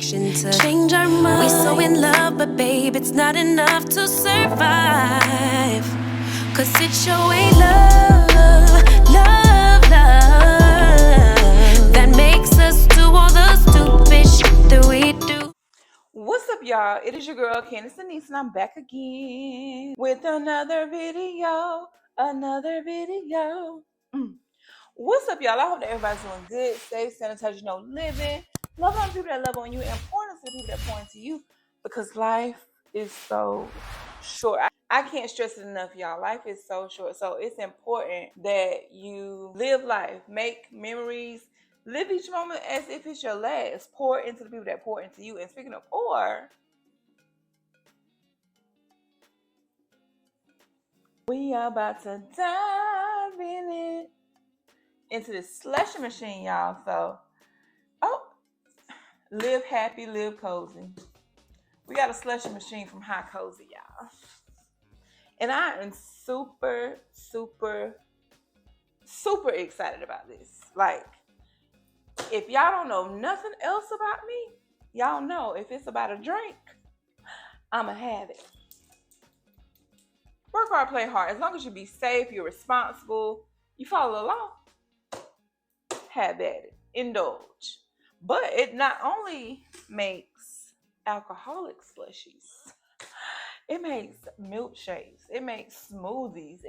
direction to change our mind. We so in love, but babe, it's not enough to survive. Cause it sure ain't love, love, love that makes us do all the stupid shit that we do. What's up, y'all? It is your girl Candace Denise, and I'm back again with another video. What's up, y'all? I hope that everybody's doing good, safe, sanitized, living. Love on the people that love on you, and pouring to the people that pour into you, because life is so short. I can't stress it enough, y'all. Life is so short, so it's important that you live life, make memories, live each moment as if it's your last. Pour into the people that pour into you. And speaking of pour, we are about to dive into this slushie machine, y'all. So, live happy, live cozy. We got a slushie machine from HiCOZY, y'all. And I am super, super, super excited about this. Like, if y'all don't know nothing else about me, y'all know if it's about a drink, I'ma have it. Work hard, play hard. As long as you be safe, you're responsible, you follow the law, have at it. Indulge. But it not only makes alcoholic slushies, it makes milkshakes, it makes smoothies.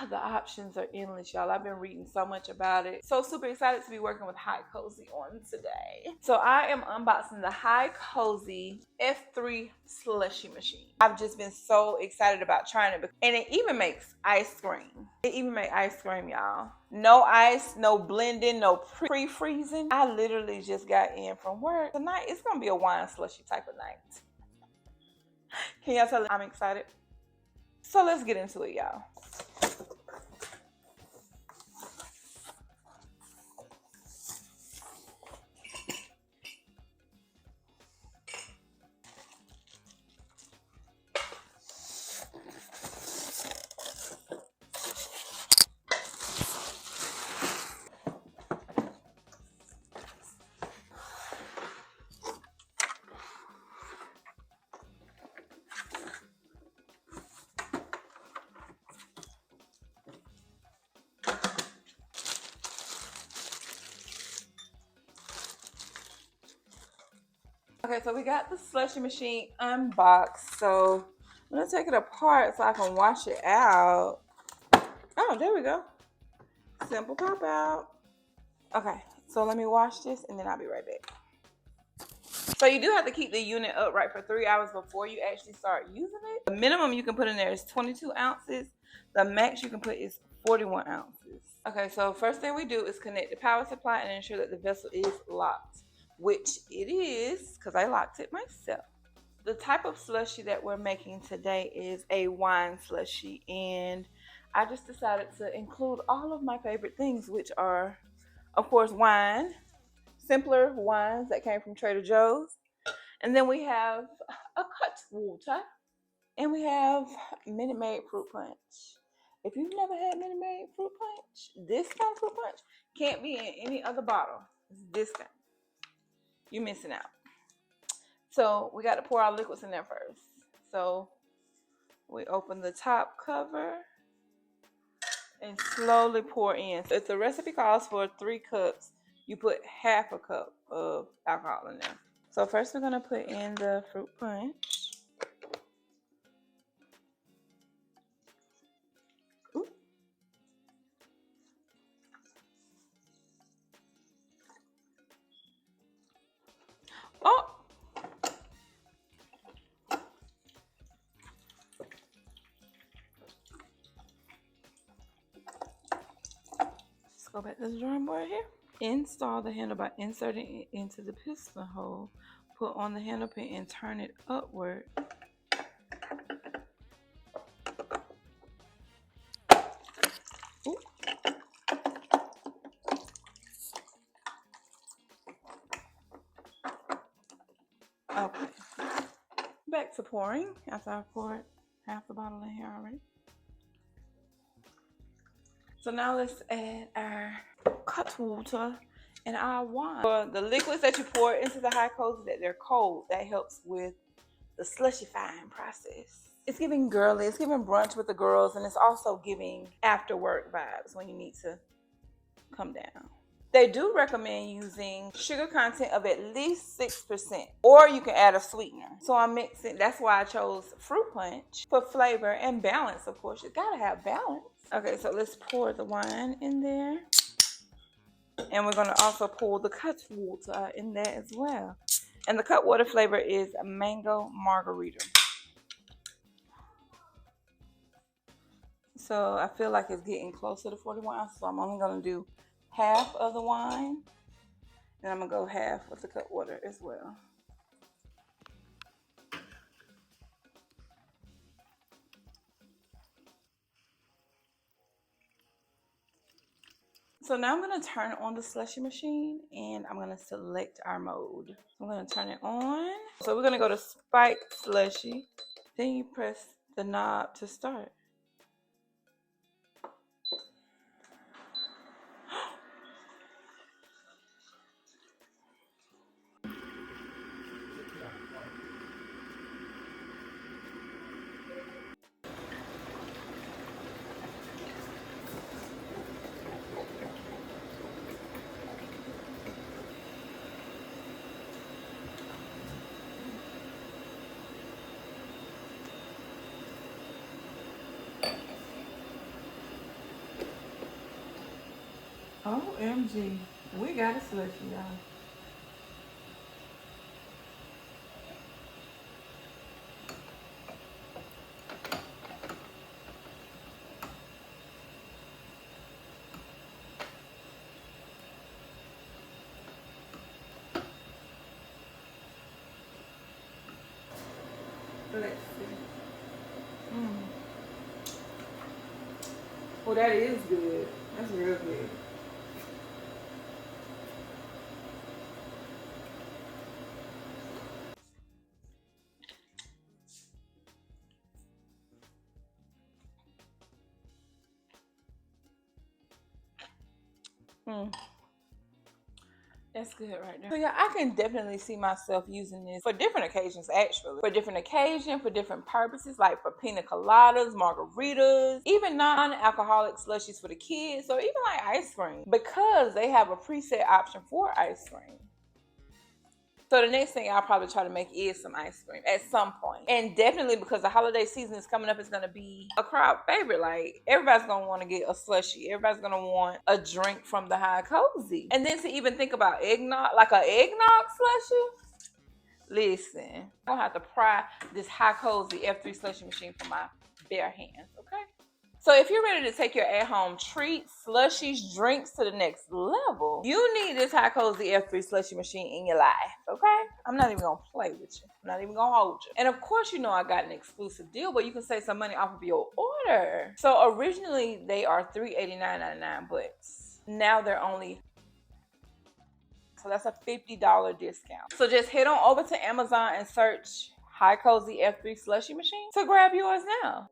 The options are endless, y'all. I've been reading so much about it. So super excited to be working with HiCOZY on today. So I am unboxing the HiCOZY F3 slushie machine. I've just been so excited about trying it. And it even makes ice cream. It even makes ice cream, y'all. No ice, no blending, no pre-freezing. I literally just got in from work. Tonight, it's going to be a wine slushie type of night. Can y'all tell I'm excited? So let's get into it, y'all. Okay, so we got the slushie machine unboxed. So I'm gonna take it apart so I can wash it out. Oh, there we go. Simple pop out. Okay, so let me wash this and then I'll be right back. So you do have to keep the unit upright for 3 hours before you actually start using it. The minimum you can put in there is 22 ounces. The max you can put is 41 ounces. Okay, so first thing we do is connect the power supply and ensure that the vessel is locked, which it is because I locked it myself. The type of slushie that we're making today is a wine slushie, and I just decided to include all of my favorite things, which are, of course, wine, simpler wines that came from Trader Joe's, and then we have a cut water, and we have Minute Maid fruit punch. If you've never had Minute Maid fruit punch, this kind of fruit punch can't be in any other bottle. It's this kind. You're missing out. So we got to pour our liquids in there first. So we open the top cover and slowly pour in. So if the recipe calls for 3 cups, you put half a cup of alcohol in there. So first we're going to put in the fruit punch. Ooh. Oh! Let's go back to the drawing board here. Install the handle by inserting it into the piston hole. Put on the handle pin and turn it upward. Ooh. Okay. Back to pouring after I poured half the bottle in here already. So now let's add our cut water and our wine. For the liquids that you pour into the HiCOZY, that they're cold, that helps with the slushifying process. It's giving girly, it's giving brunch with the girls, and it's also giving after work vibes when you need to come down. They do recommend using sugar content of at least 6%, or you can add a sweetener. So I'm mixing, that's why I chose fruit punch for flavor and balance, of course. You gotta have balance. Okay, so let's pour the wine in there. And we're gonna also pour the cut water in there as well. And the cut water flavor is mango margarita. So I feel like it's getting closer to 41 ounces, so I'm only gonna do half of the wine, and I'm gonna go half with the cut water as well. So now I'm gonna turn on the slushie machine, and I'm gonna select our mode. I'm gonna turn it on. So we're gonna go to spiked slushie. Then you press the knob to start. OMG, we got a slushie, y'all. Let's see. Well, that is good. That's real good. That's good right there. So yeah, I can definitely see myself using this for different occasions, actually. For different occasions, for different purposes, like for pina coladas, margaritas, even non-alcoholic slushies for the kids, or even like ice cream, because they have a preset option for ice cream. So the next thing I'll probably try to make is some ice cream at some point. And definitely because the holiday season is coming up, it's going to be a crowd favorite. Like, everybody's going to want to get a slushie. Everybody's going to want a drink from the HiCOZY. And then to even think about eggnog, like an eggnog slushie. Listen, I'm going to have to pry this HiCOZY F3 slushie machine from my bare hands, okay? So if you're ready to take your at-home treats, slushies, drinks to the next level, you need this HiCOZY F3 slushie machine in your life, okay? I'm not even gonna play with you. I'm not even gonna hold you. And of course, you know I got an exclusive deal where you can save some money off of your order. So originally they are $389.99, but now they're only, so that's a $50 discount. So just head on over to Amazon and search HiCOZY F3 slushie machine to grab yours now.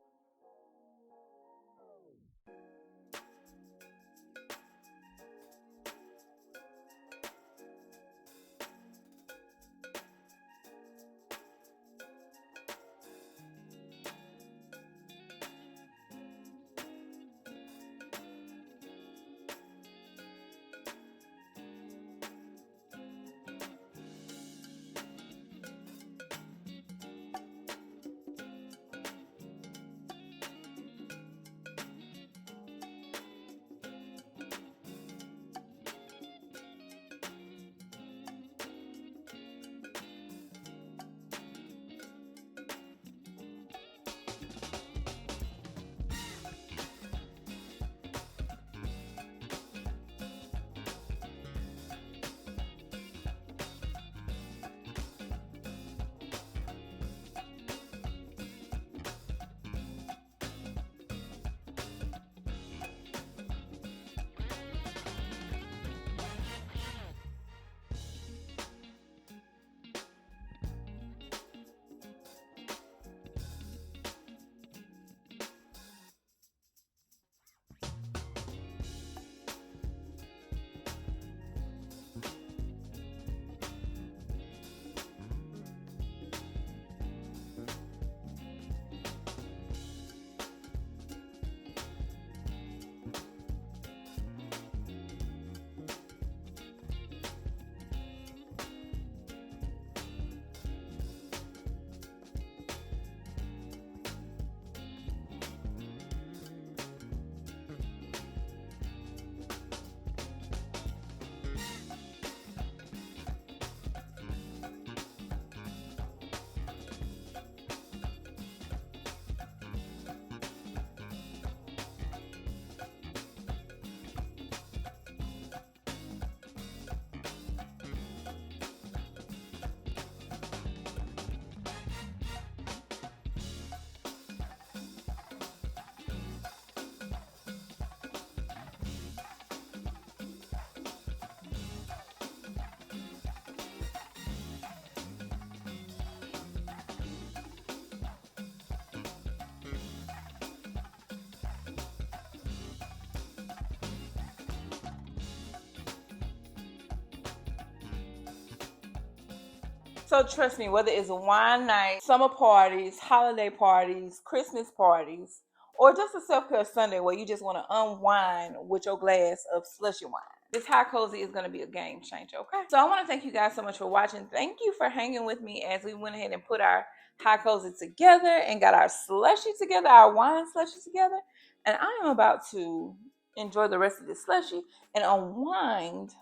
So trust me, whether it's a wine night, summer parties, holiday parties, Christmas parties, or just a self-care Sunday where you just want to unwind with your glass of slushy wine, this HiCOZY is going to be a game changer, okay? So I want to thank you guys so much for watching. Thank you for hanging with me as we went ahead and put our HiCOZY together and got our slushie together, our wine slushie together. And I am about to enjoy the rest of this slushie and unwind.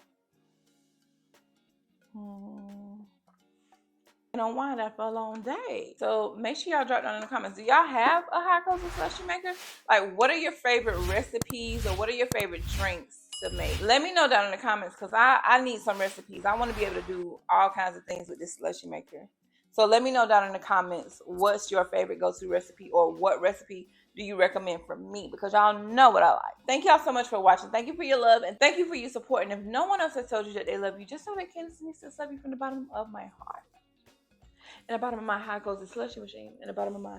And unwind after a long day. So make sure y'all drop down in the comments. Do y'all have a HiCOZY slushie maker? Like, what are your favorite recipes or what are your favorite drinks to make? Let me know down in the comments because I need some recipes. I want to be able to do all kinds of things with this slushie maker. So let me know down in the comments what's your favorite go-to recipe or what recipe do you recommend for me, because y'all know what I like. Thank y'all so much for watching. Thank you for your love and thank you for your support. And if no one else has told you that they love you, just know that Candace Denise love you from the bottom of my heart. And the bottom of my HiCOZY Slushie Machine. And the bottom of my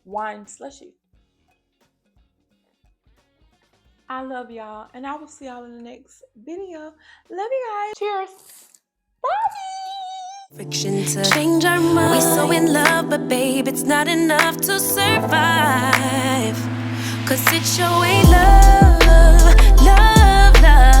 wine slushie. I love y'all. And I will see y'all in the next video. Love you guys. Cheers. Bye. Friction to change our mind. We so in love, but babe, it's not enough to survive. Cause it sure ain't love, love, love.